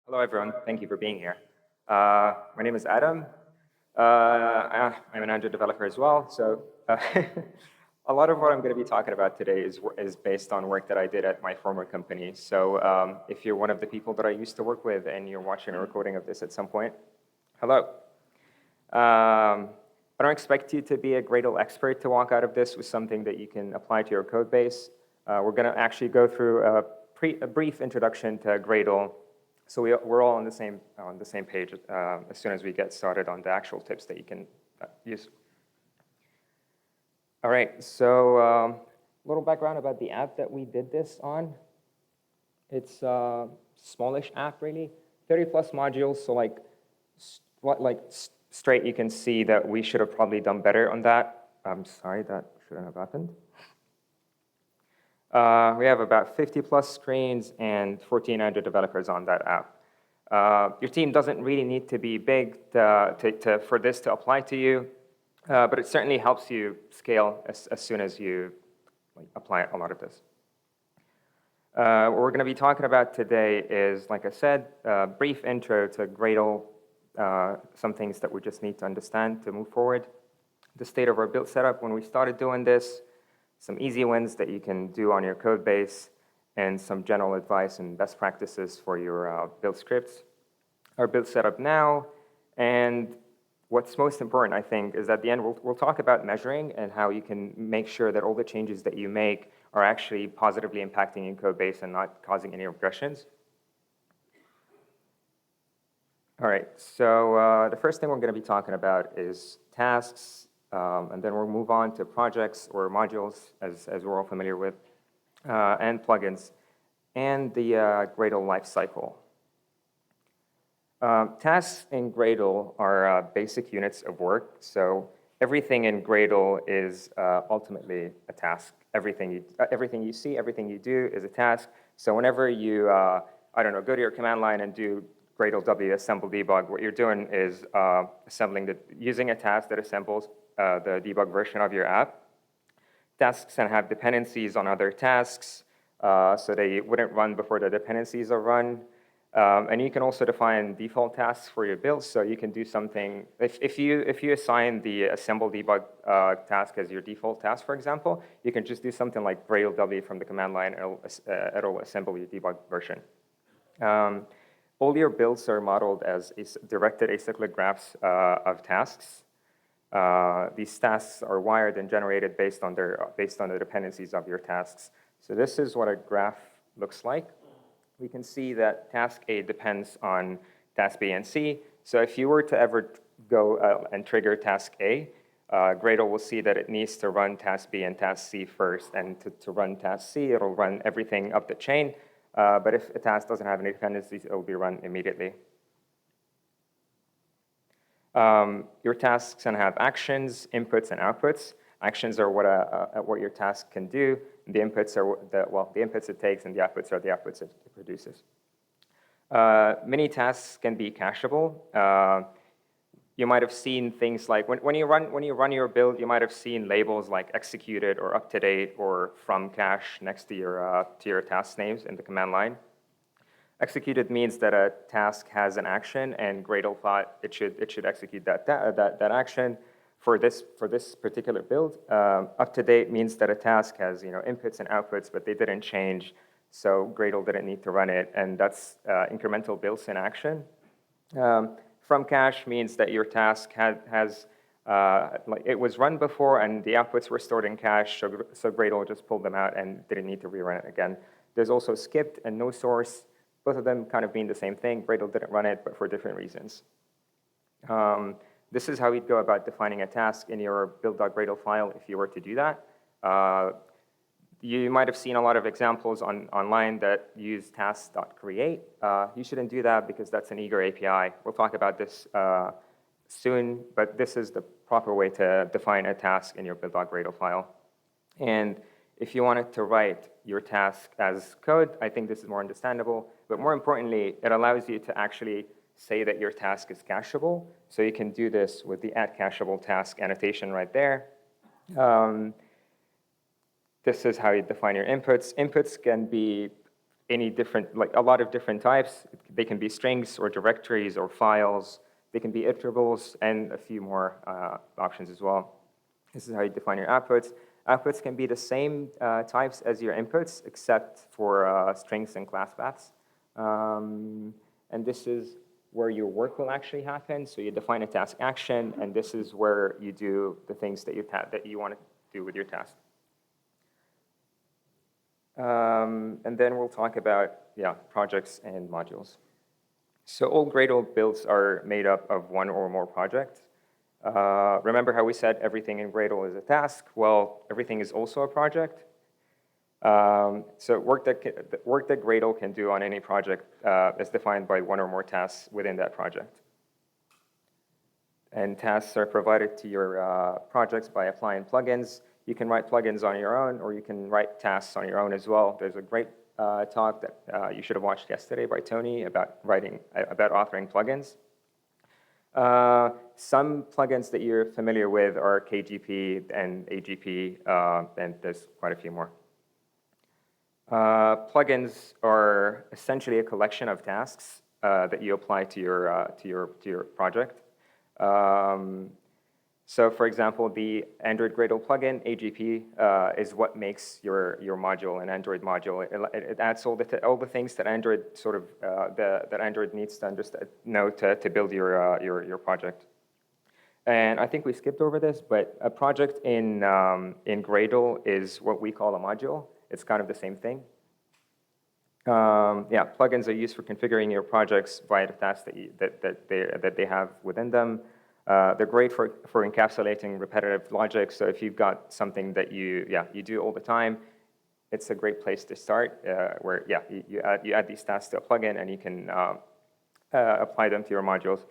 Hello, everyone. Thank you for being here. My name is Adam. I'm an Android developer as well. So a lot of what I'm going to be talking about today is based on work that I did at my former company. So if you're one of the people that I used to work with and you're watching a recording of this at some point, hello. I don't expect you to be a Gradle expert to walk out of this with something that you can apply to your code base. We're going to actually go through a brief introduction to Gradle, so we're all on the same page as soon as we get started on the actual tips that you can use. All right, so a little background about the app that we did this on. It's a smallish app, really, 30 plus modules. So straight, you can see that we should have probably done better on that. I'm sorry, that shouldn't have happened. We have about 50 plus screens and 1,400 developers on that app. Your team doesn't really need to be big for this to apply to you, but it certainly helps you scale as soon as you apply a lot of this. What we're going to be talking about today is, like I said, a brief intro to Gradle, some things that we just need to understand to move forward, the state of our build setup when we started doing this, some easy wins that you can do on your code base, and some general advice and best practices for your build scripts. Our build setup now, and what's most important, I think, is at the end we'll talk about measuring and how you can make sure that all the changes that you make are actually positively impacting your code base and not causing any regressions. All right, so the first thing we're going to be talking about is tasks, and then we'll move on to projects or modules, as we're all familiar with, and plugins, and the Gradle lifecycle. Tasks in Gradle are basic units of work. So everything in Gradle is ultimately a task. Everything you see, everything you do is a task. So whenever you, go to your command line and do Gradle W assemble debug, what you're doing is using a task that assembles the debug version of your app. Tasks can have dependencies on other tasks, so they wouldn't run before the dependencies are run. And you can also define default tasks for your build, so you can do something. If you assign the assemble debug task as your default task, for example, you can just do something like Gradle W from the command line, it'll assemble your debug version. All your builds are modeled as directed acyclic graphs of tasks. These tasks are wired and generated based on the dependencies of your tasks. So this is what a graph looks like. We can see that task A depends on task B and C. So if you were to ever go and trigger task A, Gradle will see that it needs to run task B and task C first, and to run task C, it'll run everything up the chain. But if a task doesn't have any dependencies, it'll be run immediately. Your tasks can have actions, inputs, and outputs. Actions are what your task can do. The inputs are the inputs it takes, and the outputs are the outputs it produces. Many tasks can be cacheable. You might have seen things like when you run your build, you might have seen labels like executed or up to date or from cache next to your task names in the command line. Executed means that a task has an action, and Gradle thought it should execute that action for this particular build. Up to date means that a task has inputs and outputs, but they didn't change, so Gradle didn't need to run it, and that's incremental builds in action. From cache means that your task it was run before, and the outputs were stored in cache, so Gradle just pulled them out and didn't need to rerun it again. There's also skipped and no source. Both of them kind of mean the same thing. Gradle didn't run it, but for different reasons. This is how we'd go about defining a task in your build.gradle file if you were to do that. You might have seen a lot of examples online that use tasks.create. You shouldn't do that because that's an eager API. We'll talk about this soon, but this is the proper way to define a task in your build.gradle file. And if you wanted to write your task as code, I think this is more understandable. But more importantly, it allows you to actually say that your task is cacheable. So you can do this with the @cacheable task annotation right there. This is how you define your inputs. Inputs can be any different, like a lot of different types. They can be strings or directories or files. They can be iterables and a few more options as well. This is how you define your outputs. Outputs can be the same types as your inputs, except for strings and class paths. And this is where your work will actually happen. So you define a task action, and this is where you do the things that you want to do with your task. And then we'll talk about, projects and modules. So all Gradle builds are made up of one or more projects. Remember how we said everything in Gradle is a task? Well, everything is also a project. So work that Gradle can do on any project is defined by one or more tasks within that project. And tasks are provided to your projects by applying plugins. You can write plugins on your own, or you can write tasks on your own as well. There's a great talk that you should have watched yesterday by Tony about authoring plugins. Some plugins that you're familiar with are KGP and AGP, and there's quite a few more. Plugins are essentially a collection of tasks that you apply to your project. So, for example, the Android Gradle plugin, AGP, is what makes your module an Android module. It adds all the things that Android that Android needs to know to build your project. And I think we skipped over this, but a project in Gradle is what we call a module. It's kind of the same thing. Plugins are used for configuring your projects via the tasks that they have within them. They're great for encapsulating repetitive logic. So if you've got something that you do all the time, it's a great place to start. Where you add these tasks to a plugin, and you can apply them to your modules.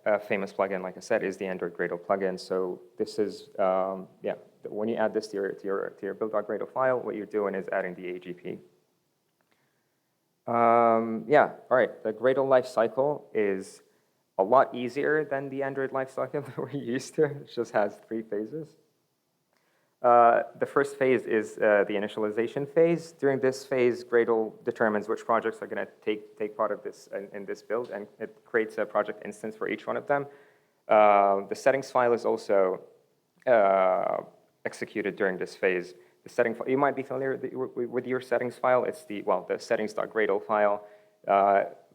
A famous plugin, like I said, is the Android Gradle plugin. So this is when you add this to your build.gradle file, what you're doing is adding the AGP. All right. The Gradle lifecycle is a lot easier than the Android lifecycle that we're used to. It just has 3 phases. The first phase is the initialization phase. During this phase, Gradle determines which projects are going to take part of this in this build, and it creates a project instance for each one of them. The settings file is also executed during this phase. The setting file, you might be familiar with your settings file. It's the settings.gradle file.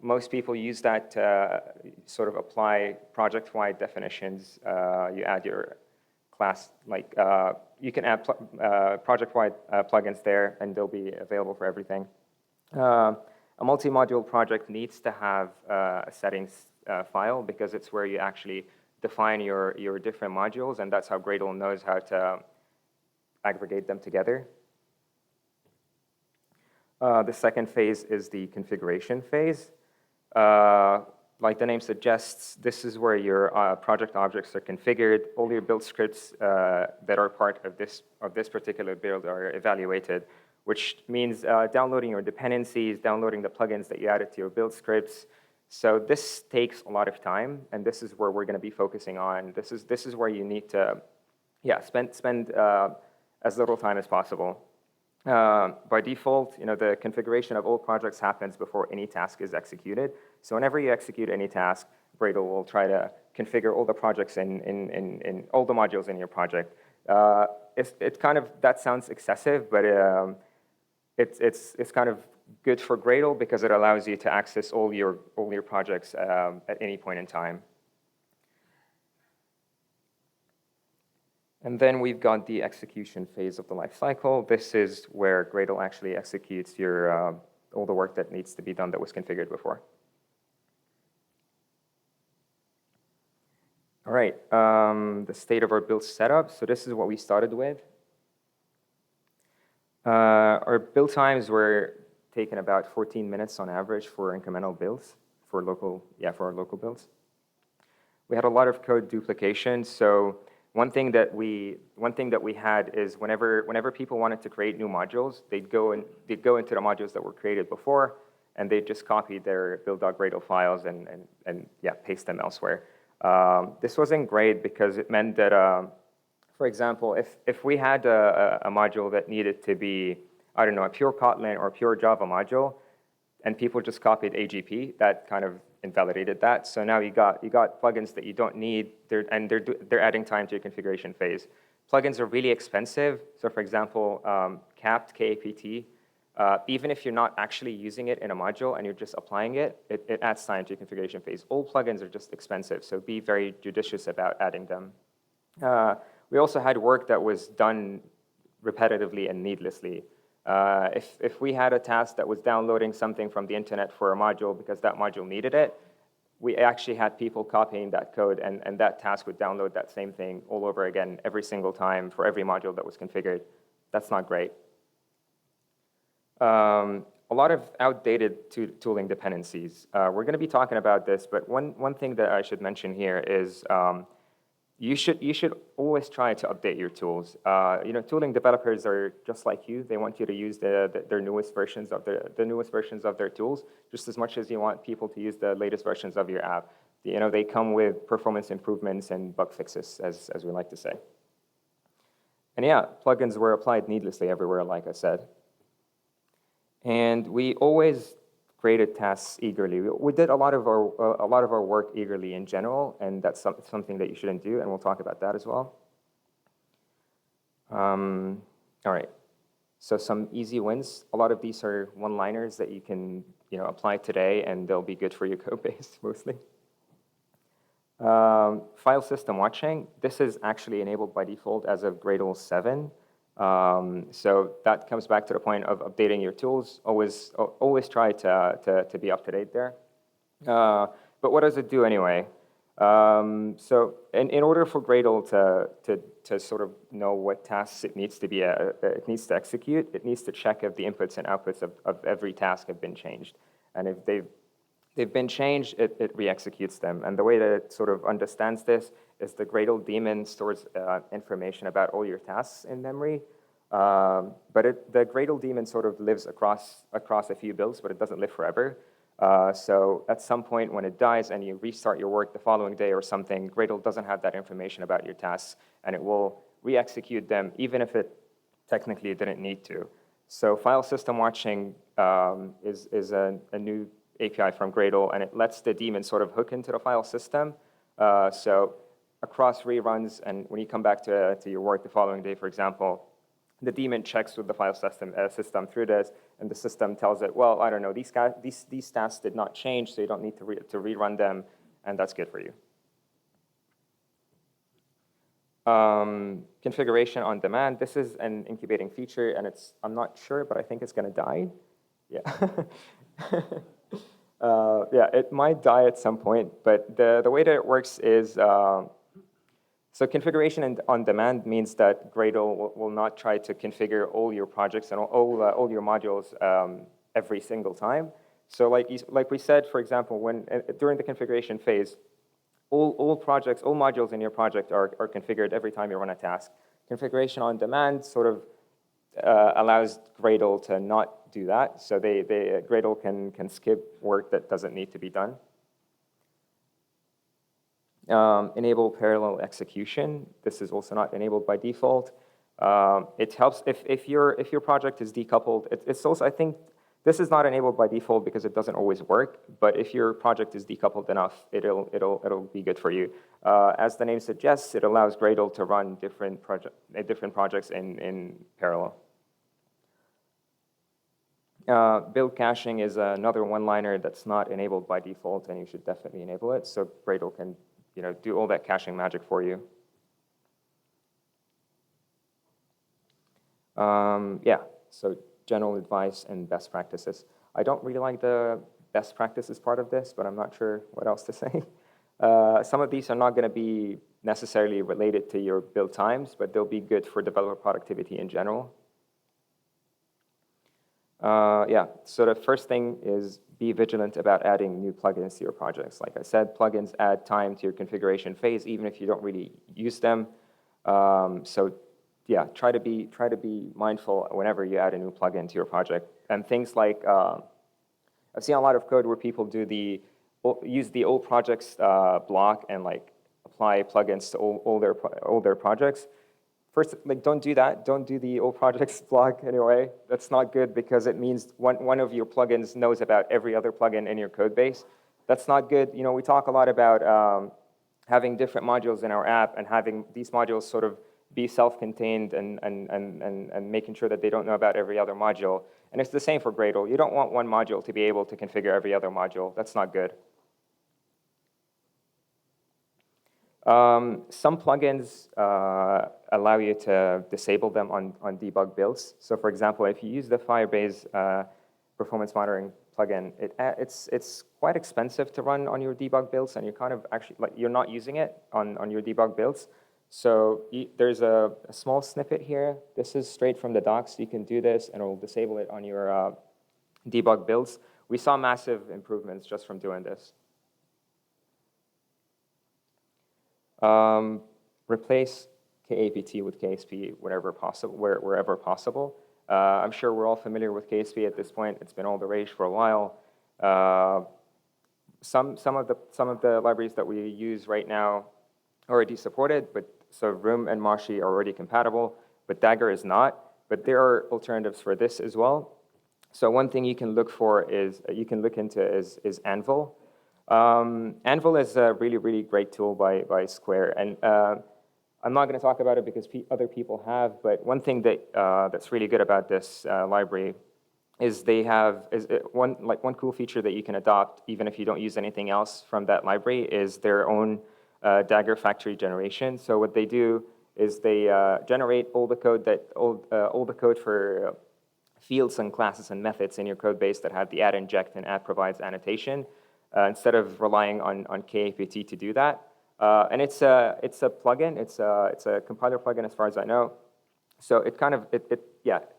Most people use that to sort of apply project-wide definitions. You add your class, you can add project-wide plugins there, and they'll be available for everything. A multi-module project needs to have a settings file, because it's where you actually define your different modules, and that's how Gradle knows how to aggregate them together. The second phase is the configuration phase. Like the name suggests, this is where your project objects are configured. All your build scripts that are part of this particular build are evaluated, which means downloading your dependencies, downloading the plugins that you added to your build scripts. So this takes a lot of time, and this is where we're going to be focusing on. This is where you need to spend as little time as possible. By default, the configuration of all projects happens before any task is executed. So whenever you execute any task, Gradle will try to configure all the projects in all the modules in your project. It's kind of, that sounds excessive, but it's kind of good for Gradle because it allows you to access all your projects at any point in time. And then we've got the execution phase of the life cycle. This is where Gradle actually executes all the work that needs to be done that was configured before. All right, the state of our build setup. So this is what we started with. Our build times were taken about 14 minutes on average for incremental builds, for our local builds. We had a lot of code duplication. So one thing that we had is whenever people wanted to create new modules, they'd go into the modules that were created before, and they'd just copy their build.gradle files and paste them elsewhere. This wasn't great because it meant that, for example, if we had a module that needed to be I don't know, a pure Kotlin or pure Java module, and people just copied AGP, that kind of invalidated that. So now you got plugins that you don't need, they're adding time to your configuration phase. Plugins are really expensive. So for example, capped, KAPT, even if you're not actually using it in a module and you're just applying it, it adds time to your configuration phase. All plugins are just expensive, so be very judicious about adding them. We also had work that was done repetitively and needlessly. If we had a task that was downloading something from the internet for a module because that module needed it, we actually had people copying that code, and that task would download that same thing all over again every single time for every module that was configured. That's not great. A lot of outdated tooling dependencies. We're going to be talking about this, but one thing that I should mention here is you should always try to update your tools. Tooling developers are just like you. They want you to use their newest versions of their tools just as much as you want people to use the latest versions of your app. They come with performance improvements and bug fixes, as we like to say. And yeah, plugins were applied needlessly everywhere, like I said. And we always created tasks eagerly. We did a lot of our work eagerly in general, and that's something that you shouldn't do, and we'll talk about that as well. All right, so some easy wins. A lot of these are one-liners that you can apply today, and they'll be good for your code base mostly. File system watching. This is actually enabled by default as of Gradle 7. So that comes back to the point of updating your tools. Always try to be up to date there. But what does it do anyway? So in order for Gradle to sort of know what tasks it needs to execute, it needs to check if the inputs and outputs of every task have been changed. And if they've been changed, it re-executes them. And the way that it sort of understands this is the Gradle daemon stores information about all your tasks in memory. But the Gradle daemon sort of lives across a few builds, but it doesn't live forever. So at some point when it dies and you restart your work the following day or something, Gradle doesn't have that information about your tasks, and it will re-execute them even if it technically didn't need to. So file system watching is a new API from Gradle, and it lets the daemon sort of hook into the file system. So across reruns, and when you come back to your work the following day, for example, the daemon checks with the file system through this, and the system tells it, well, I don't know, these tasks did not change, so you don't need to rerun them, and that's good for you. Configuration on demand. This is an incubating feature, and I'm not sure, but I think it's going to die. Yeah. Yeah, it might die at some point, but the way that it works is, so configuration on demand means that Gradle will not try to configure all your projects and all your modules every single time. So like we said, for example, during the configuration phase, all modules in your project are configured every time you run a task. Configuration on demand sort of allows Gradle to not do that. So Gradle can skip work that doesn't need to be done. Enable parallel execution. This is also not enabled by default. It helps if your project is decoupled. It's also, I think, this is not enabled by default because it doesn't always work. But if your project is decoupled enough, it'll be good for you. As the name suggests, it allows Gradle to run different projects in parallel. Build caching is another one-liner that's not enabled by default, and you should definitely enable it so Gradle can do all that caching magic for you. Yeah, so general advice and best practices. I don't really like the best practices part of this, but I'm not sure what else to say. Some of these are not going to be necessarily related to your build times, but they'll be good for developer productivity in general. Yeah, so the first thing is be vigilant about adding new plugins to your projects. Like I said, plugins add time to your configuration phase, even if you don't really use them. So yeah, try to be mindful whenever you add a new plugin to your project. And things like, I've seen a lot of code where people use the all projects block and apply plugins to all their projects. First, like, don't do that. Don't do the all projects blog anyway. That's not good because it means one of your plugins knows about every other plugin in your code base. That's not good. You know, we talk a lot about having different modules in our app and having these modules sort of be self-contained and making sure that they don't know about every other module. And it's the same for Gradle. You don't want one module to be able to configure every other module. That's not good. Some plugins allow you to disable them on debug builds. So for example, if you use the Firebase performance monitoring plugin, it's quite expensive to run on your debug builds, and you're kind of actually, like, you're not using it on your debug builds. So there's a small snippet here. This is straight from the docs. You can do this, and it will disable it on your debug builds. We saw massive improvements just from doing this. Replace KAPT with KSP wherever possible. I'm sure we're all familiar with KSP at this point. It's been all the rage for a while. Some of the libraries that we use right now are already supported, but so Room and Moshi are already compatible, but Dagger is not. But there are alternatives for this as well. So one thing you can look into is Anvil. Anvil is a really, really great tool by Square, and I'm not going to talk about it because other people have, but one thing that's really good about this library is they have one cool feature that you can adopt even if you don't use anything else from that library is their own Dagger factory generation. So what they do is they generate all the code for fields and classes and methods in your code base that have the add inject and add provides annotation. Instead of relying on KAPT to do that. And it's a plugin, it's a compiler plugin as far as I know. So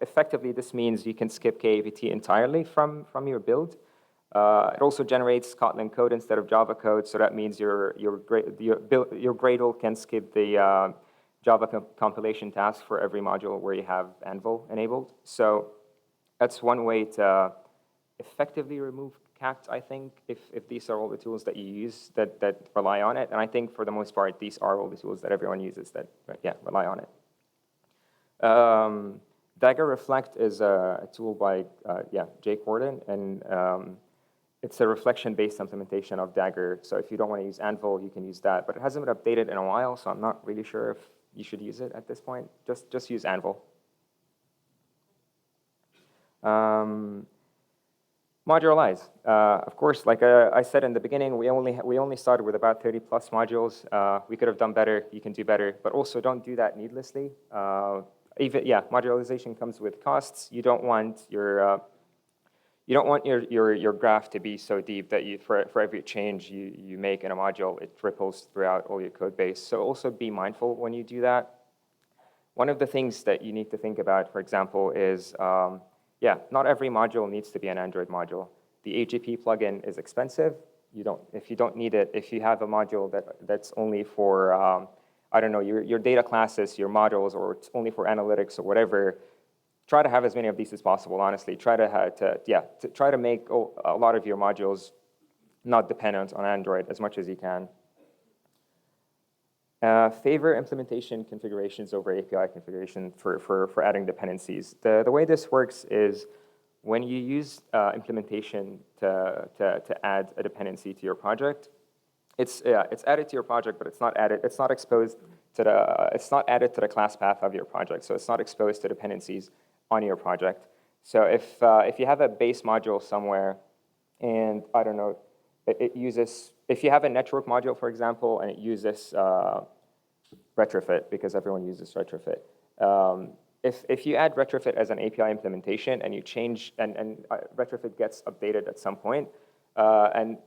effectively this means you can skip KAPT entirely from your build. It also generates Kotlin code instead of Java code, so that means your Gradle can skip the Java compilation task for every module where you have Anvil enabled. So that's one way to effectively remove CAPT, I think, if these are all the tools that you use that rely on it. And I think for the most part, these are all the tools that everyone uses that rely on it. Dagger Reflect is a tool by Jake Warden, and it's a reflection-based implementation of Dagger. So if you don't want to use Anvil, you can use that. But it hasn't been updated in a while, so I'm not really sure if you should use it at this point. Just use Anvil. Modularize. Of course, like I said in the beginning, we only started with about 30 plus modules. We could have done better. You can do better, but also don't do that needlessly. Modularization comes with costs. You don't want your graph to be so deep that for every change you make in a module, it ripples throughout all your code base. So also be mindful when you do that. One of the things that you need to think about, for example, is not every module needs to be an Android module. The AGP plugin is expensive. If you don't need it, if you have a module that's only for, I don't know, your data classes, your modules, or it's only for analytics or whatever, try to have as many of these as possible, honestly. Try to make a lot of your modules not dependent on Android as much as you can. Favor implementation configurations over API configuration for adding dependencies. The way this works is when you use implementation to add a dependency to your project, it's added to your project, but it's not added to the class path of your project, so it's not exposed to dependencies on your project. So if you have a base module somewhere, and I don't know, if you have a network module, for example, and it uses retrofit, because everyone uses retrofit. If you add retrofit as an API implementation and you change, and retrofit gets updated at some point, and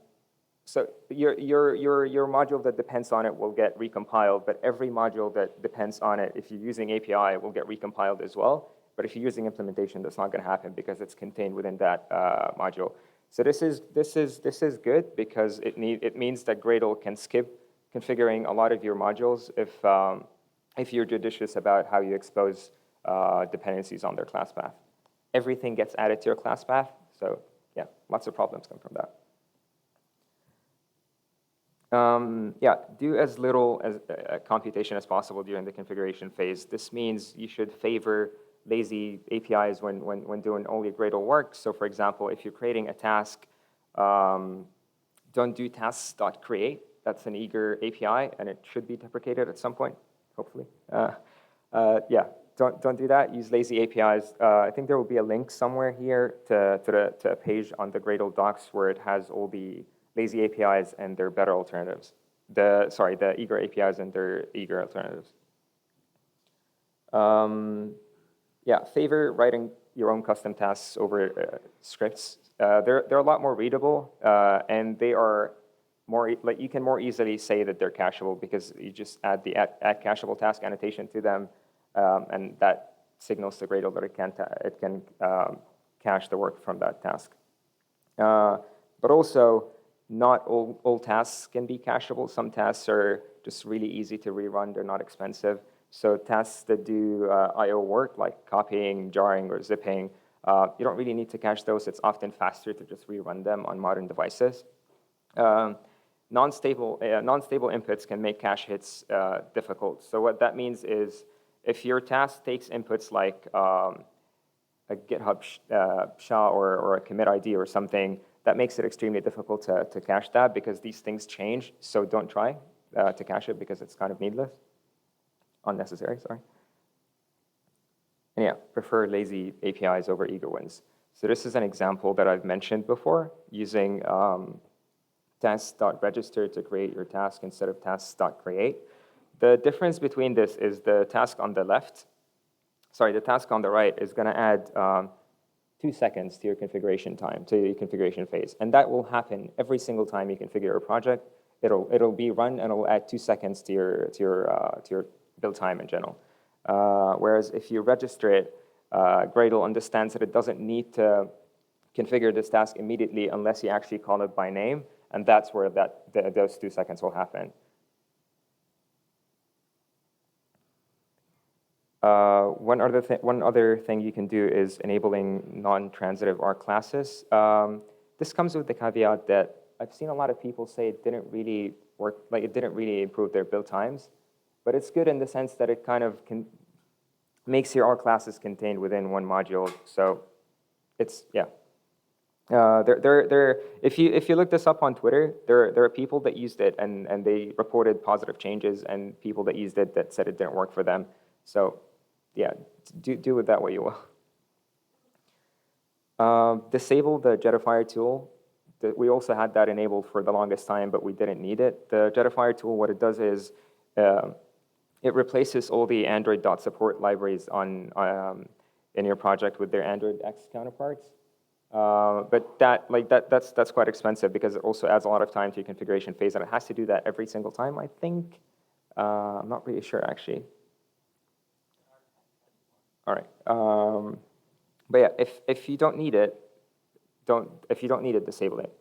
so your module that depends on it will get recompiled, but every module that depends on it, if you're using API, will get recompiled as well. But if you're using implementation, that's not going to happen because it's contained within that module. So this is good because it means that Gradle can skip configuring a lot of your modules if you're judicious about how you expose dependencies on their class path. Everything gets added to your class path, so yeah, lots of problems come from that. Yeah, do as little as computation as possible during the configuration phase. This means you should favor lazy APIs when doing only Gradle work. So for example, if you're creating a task, don't do tasks.create. That's an eager API, and it should be deprecated at some point, hopefully. Yeah, don't do that. Use lazy APIs. I think there will be a link somewhere here to a page on the Gradle docs where it has all the lazy APIs and their better alternatives. The eager APIs and their eager alternatives. Yeah, favor writing your own custom tasks over scripts. They're a lot more readable, and they are more like you can more easily say that they're cacheable because you just add the add cacheable task annotation to them, and that signals to Gradle that it can cache the work from that task. But also, not all tasks can be cacheable. Some tasks are just really easy to rerun. They're not expensive. So tasks that do I/O work, like copying, jarring, or zipping, you don't really need to cache those. It's often faster to just rerun them on modern devices. Non-stable inputs can make cache hits difficult. So what that means is if your task takes inputs like a GitHub SHA or a commit ID or something, that makes it extremely difficult to cache that because these things change. So don't try to cache it because it's kind of needless. Unnecessary, sorry. And yeah, prefer lazy APIs over eager ones. So this is an example that I've mentioned before, using tasks.register to create your task instead of tasks.create. The difference between this is the task on the right is going to add 2 seconds to your configuration time, to your configuration phase. And that will happen every single time you configure a project. It'll be run and it'll add 2 seconds to your build time in general. Whereas if you register it, Gradle understands that it doesn't need to configure this task immediately unless you actually call it by name, and that's where those 2 seconds will happen. One other thing you can do is enabling non-transitive R classes. This comes with the caveat that I've seen a lot of people say it didn't really work, like it didn't really improve their build times, but it's good in the sense that it kind of makes your R classes contained within one module. So it's, yeah. If you look this up on Twitter, there are people that used it and they reported positive changes, and people that used it that said it didn't work for them. So yeah, do with that what you will. Disable the Jetafire tool. We also had that enabled for the longest time, but we didn't need it. The Jetafire tool, what it does is it replaces all the Android.support libraries in your project with their Android X counterparts. But that's quite expensive because it also adds a lot of time to your configuration phase, and it has to do that every single time, I think. I'm not really sure, actually. All right. But yeah, if you don't need it, disable it.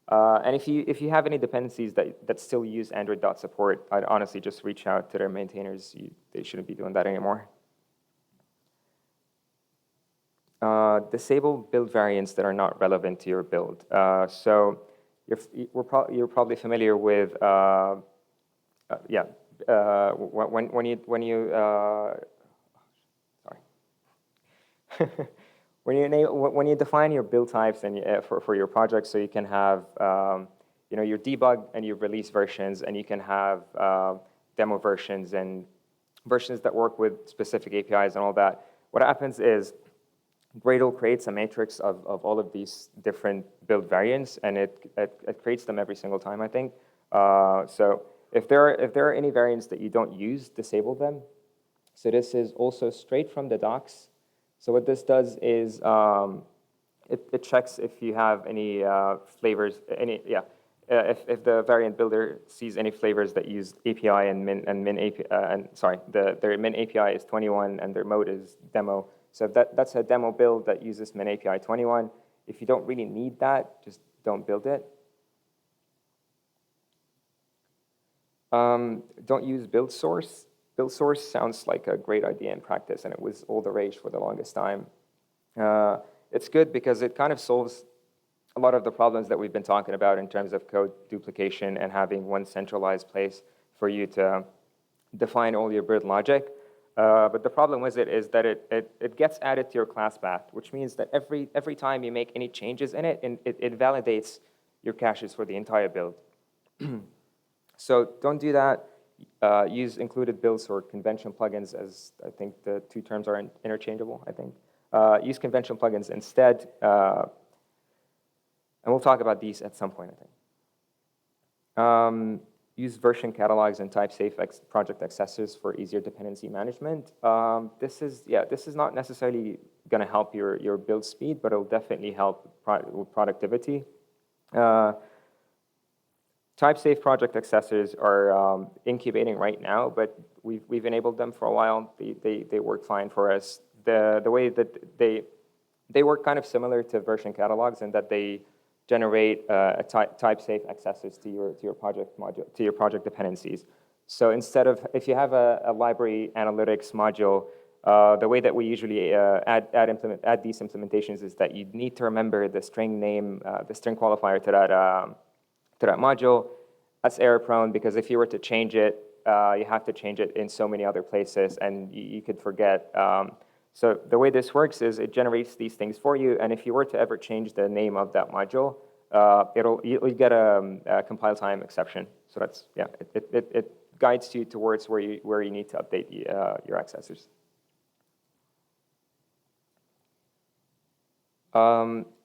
And if you have any dependencies that still use Android.support, I'd honestly just reach out to their maintainers. They shouldn't be doing that anymore. Disable build variants that are not relevant to your build. So you're probably familiar with when you when you define your build types and for your project, so you can have your debug and your release versions, and you can have demo versions and versions that work with specific APIs and all that. What happens is Gradle creates a matrix of all of these different build variants, and it creates them every single time, I think. So if there are any variants that you don't use, disable them. So this is also straight from the docs. So what this does is it checks if you have any flavors, if the variant builder sees any flavors that use API and min API, their min API is 21 and their mode is demo. So if that's a demo build that uses min API 21. If you don't really need that, just don't build it. Don't use build source. Build source sounds like a great idea in practice, and it was all the rage for the longest time. It's good because it kind of solves a lot of the problems that we've been talking about in terms of code duplication and having one centralized place for you to define all your build logic. But the problem with it is that it gets added to your class path, which means that every time you make any changes in it, it validates your caches for the entire build. So don't do that. Use included builds or convention plugins, as I think the two terms are interchangeable, I think. Use convention plugins instead. And we'll talk about these at some point, I think. Use version catalogs and type-safe project accessors for easier dependency management. This is not necessarily going to help your build speed, but it'll definitely help with productivity. Type-safe project accessors are incubating right now, but we've enabled them for a while. They work fine for us. The way that they work kind of similar to version catalogs in that they generate type-safe accesses to your project module, to your project dependencies. So instead of, if you have a library analytics module, the way that we usually add these implementations is that you need to remember the string name, the string qualifier to that module. That's error-prone because if you were to change it, you have to change it in so many other places, and you could forget. So the way this works is it generates these things for you, and if you were to ever change the name of that module, you'll get a compile time exception. So that's, yeah, it guides you towards where you need to update your accessors.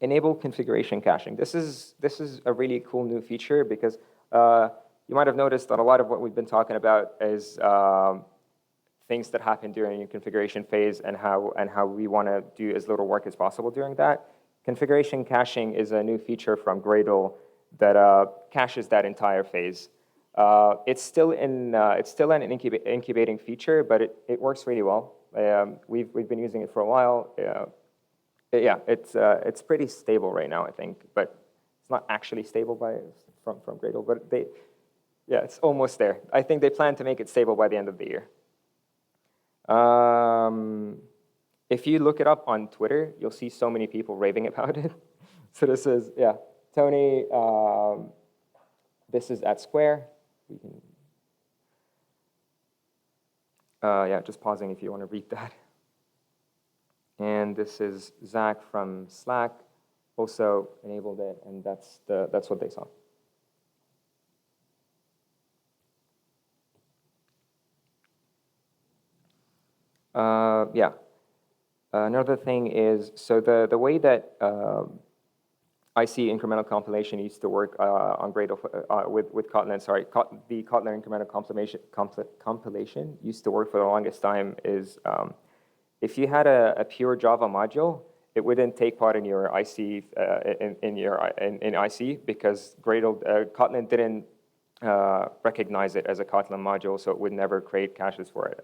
Enable configuration caching. This is a really cool new feature because you might have noticed that a lot of what we've been talking about is things that happen during your configuration phase and how we want to do as little work as possible during that. Configuration caching is a new feature from Gradle that caches that entire phase. It's still an incubating feature, but it works really well. We've been using it for a while. Yeah, it's pretty stable right now, I think, but it's not actually stable from Gradle, but yeah, it's almost there. I think they plan to make it stable by the end of the year. If you look it up on Twitter, you'll see so many people raving about it. So this is, yeah, Tony, this is at Square. We can, yeah, just pausing if you want to read that. And this is Zach from Slack, also enabled it, and that's what they saw. Yeah. Another thing is, so the way that I see incremental compilation used to work on Gradle with Kotlin, sorry, the Kotlin incremental compilation used to work for the longest time is if you had a pure Java module, it wouldn't take part in your IC in IC because Kotlin didn't recognize it as a Kotlin module, so it would never create caches for it.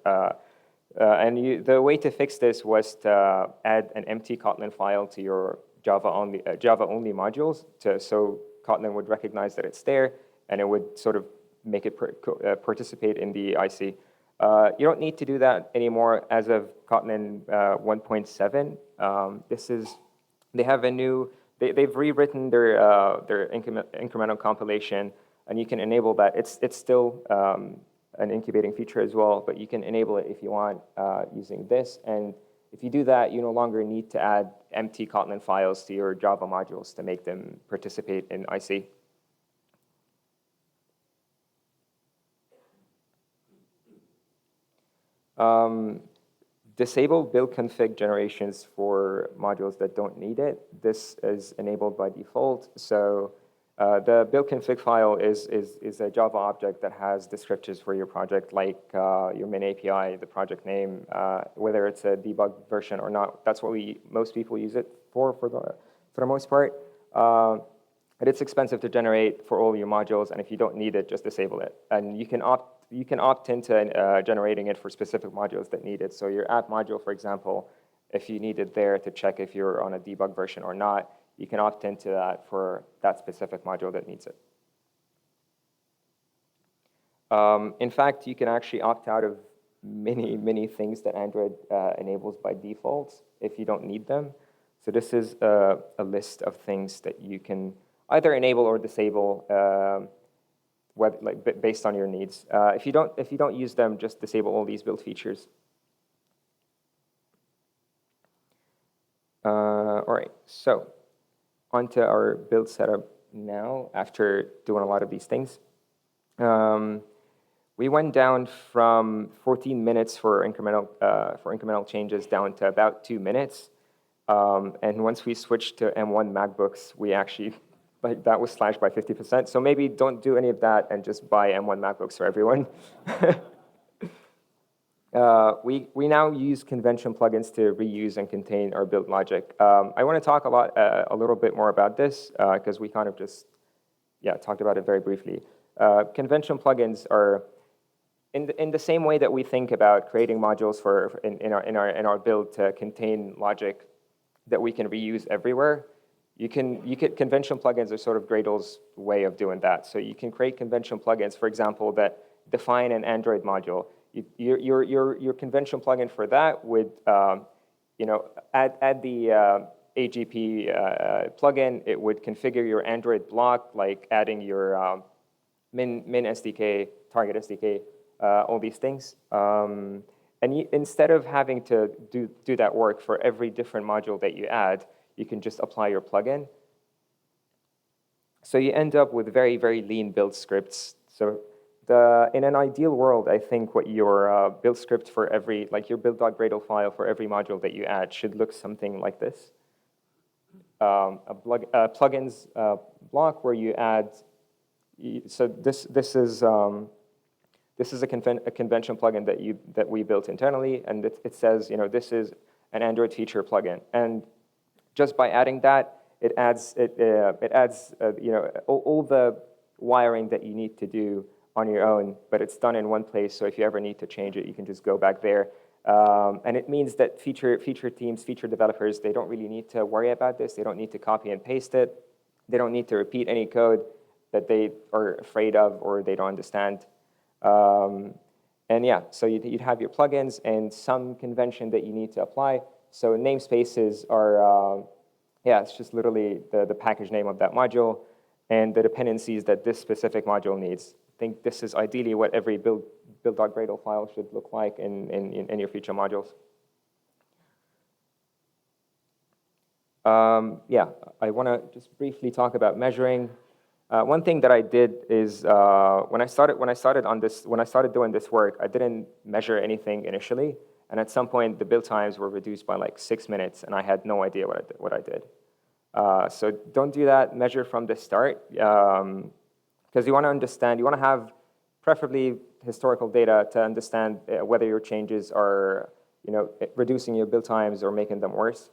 And the way to fix this was to add an empty Kotlin file to your Java-only modules, so Kotlin would recognize that it's there, and it would sort of make it participate in the IC. You don't need to do that anymore as of Kotlin 1.7. They have a new, they've rewritten their incremental compilation, and you can enable that. It's still an incubating feature as well, but you can enable it if you want using this. And if you do that, you no longer need to add empty Kotlin files to your Java modules to make them participate in IC. Disable build config generations for modules that don't need it. This is enabled by default. So the build config file is a Java object that has descriptors for your project, like your main API, the project name, whether it's a debug version or not. That's what most people use it for the most part. But it's expensive to generate for all your modules, and if you don't need it, just disable it. And you can opt into generating it for specific modules that need it. So your app module, for example, if you need it there to check if you're on a debug version or not, you can opt into that for that specific module that needs it. In fact, you can actually opt out of many things that Android enables by default if you don't need them. So this is a list of things that you can either enable or disable, based on your needs. If you don't use them, just disable all these build features. All right, so onto our build setup now. After doing a lot of these things, we went down from 14 minutes for incremental changes down to about 2 minutes. And once we switched to M1 MacBooks, we actually, that was slashed by 50%. So maybe don't do any of that and just buy M1 MacBooks for everyone. We now use convention plugins to reuse and contain our build logic. I want to talk a little bit more about this because we kind of just, talked about it very briefly. Convention plugins are in the same way that we think about creating modules in our build to contain logic that we can reuse everywhere. Convention plugins are sort of Gradle's way of doing that. So you can create convention plugins, for example, that define an Android module. Your convention plugin for that would, add the AGP plugin. It would configure your Android block, like adding your min SDK, target SDK, all these things. And instead of having to do that work for every different module that you add, you can just apply your plugin. So you end up with very, very lean build scripts. So in an ideal world, I think what your build script for every, like your build.gradle file for every module that you add should look something like this. A plugins block where you add, so this is a convention plugin that we built internally, and it says, this is an Android feature plugin. And just by adding that, it adds all the wiring that you need to do on your own, but it's done in one place. So if you ever need to change it, you can just go back there. And it means that feature teams, feature developers, they don't really need to worry about this. They don't need to copy and paste it. They don't need to repeat any code that they are afraid of or they don't understand. So you'd have your plugins and some convention that you need to apply. So namespaces are, it's just literally the package name of that module and the dependencies that this specific module needs. I think this is ideally what every build.gradle file should look like in your feature modules. I want to just briefly talk about measuring. One thing that I did is when I started doing this work, I didn't measure anything initially, and at some point the build times were reduced by like 6 minutes, and I had no idea what I did. So don't do that. Measure from the start, because you want to understand. You want to have preferably historical data to understand whether your changes are, reducing your build times or making them worse.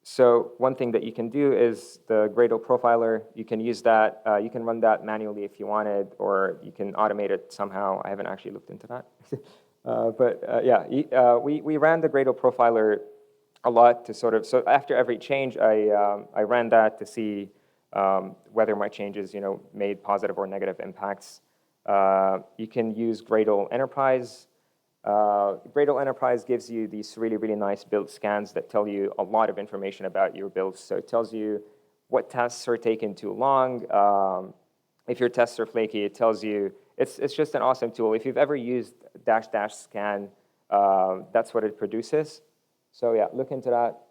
So one thing that you can do is the Gradle profiler. You can use that. You can run that manually if you wanted, or you can automate it somehow. I haven't actually looked into that. We ran the Gradle profiler a lot to sort of, so after every change, I ran that to see whether my changes, made positive or negative impacts. You can use Gradle Enterprise. Gradle Enterprise gives you these really, really nice build scans that tell you a lot of information about your builds. So it tells you what tests are taking too long. If your tests are flaky, it tells you, it's just an awesome tool. If you've ever used --scan, that's what it produces. So yeah, look into that.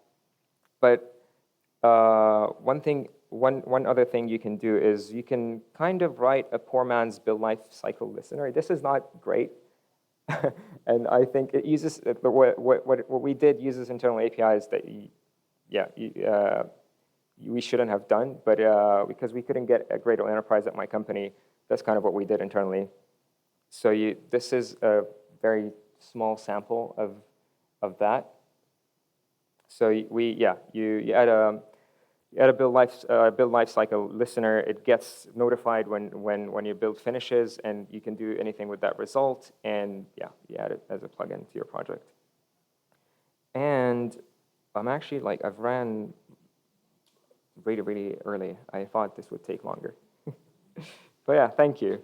But one other thing you can do is you can kind of write a poor man's build life cycle listener. This is not great. And I think it uses, what we did uses internal APIs that, we shouldn't have done, but because we couldn't get a Gradle Enterprise at my company, that's kind of what we did internally. So this is a very small sample of that. So you add a build life cycle listener. It gets notified when your build finishes, and you can do anything with that result. And you add it as a plugin to your project. And I'm actually I've ran really, really early. I thought this would take longer. But yeah, thank you.